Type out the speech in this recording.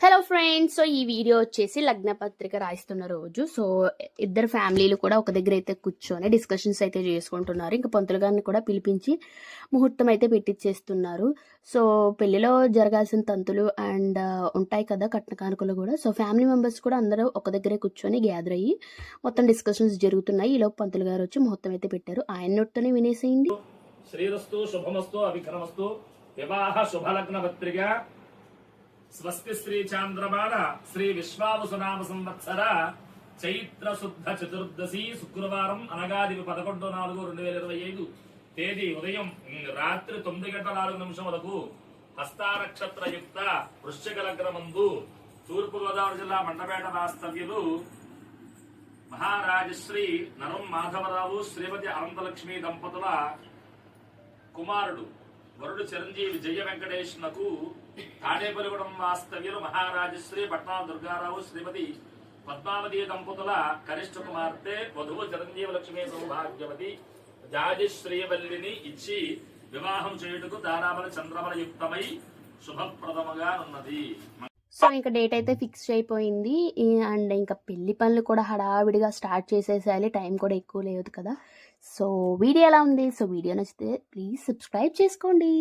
Hello friends. So ఈ video వచ్చేసి లగ్న పత్రిక రాయిస్తున్న రోజు. సో ఇద్దరు ఫ్యామిలీలు కూడా ఒక దగ్గర అయితే కూర్చొని డిస్కషన్స్ అయితే చేసుకుంటున్నారు. ఇంకా పంతులు గారిని కూడా పిలిపించి ముహూర్తం అయితే పెట్టించేస్తున్నారు. సో పెళ్లిలో జరగాల్సిన తంతులు అండ్ ఉంటాయి కదా, కట్న కానుకలు కూడా. సో ఫ్యామిలీ మెంబర్స్ కూడా అందరూ ఒక దగ్గరే కూర్చొని గ్యాదర్ అయ్యి మొత్తం డిస్కషన్స్ జరుగుతున్నాయి. ఈలోపు పంతులు గారు వచ్చి ముహూర్తం అయితే పెట్టారు. ఆయన నోట్తోనే వినేసేయండి. శ్రీరస్తు శుభమస్తు అభికరమస్తు వివాహ శుభలగ్న పత్రిక స్వస్తి శ్రీ చాంద్రమాన శ్రీ విశ్వావసునామ సంవత్సర చైత్ర శుద్ధ చతుర్దశి శుక్రవారం అనగా 11/4/2025 తేదీ ఉదయం రాత్రి 9:04 వరకు హస్త నక్షత్రయుక్త వృశ్చిక లగ్నమందు తూర్పు గోదావరి జిల్లా మండపేట వాస్తవ్యులు మహారాజశ్రీ నరం మాధవరావు శ్రీమతి అనంతలక్ష్మి దంపతుల కుమారుడు వరుడు చిరంజీవి జయ వెంకటేష్ నకు తాడేపల్లిగూడెం వాస్తవ్యులు మహారాజశ్రీ పట్నాల దుర్గారావు శ్రీమతి పద్మావతి దంపతుల కనిష్ట కుమార్తె వధువు చిరంజీవి లక్ష్మీ సౌభాగ్యవతి జాజిశ్రీవల్లిని ఇచ్చి వివాహం చేయుటకు తారాబల చంద్రబల యుక్తమై శుభప్రదముగా ఉన్నది. సో ఇంకా డేట్ అయితే ఫిక్స్ అయిపోయింది. అండ్ ఇంకా పెళ్లి పనులు కూడా హడావిడిగా స్టార్ట్ చేసేసేయాలి, టైం కూడా ఎక్కువ లేదు కదా. సో వీడియో ఎలా ఉంది? సో వీడియో నచ్చితే ప్లీజ్ సబ్స్క్రైబ్ చేసుకోండి.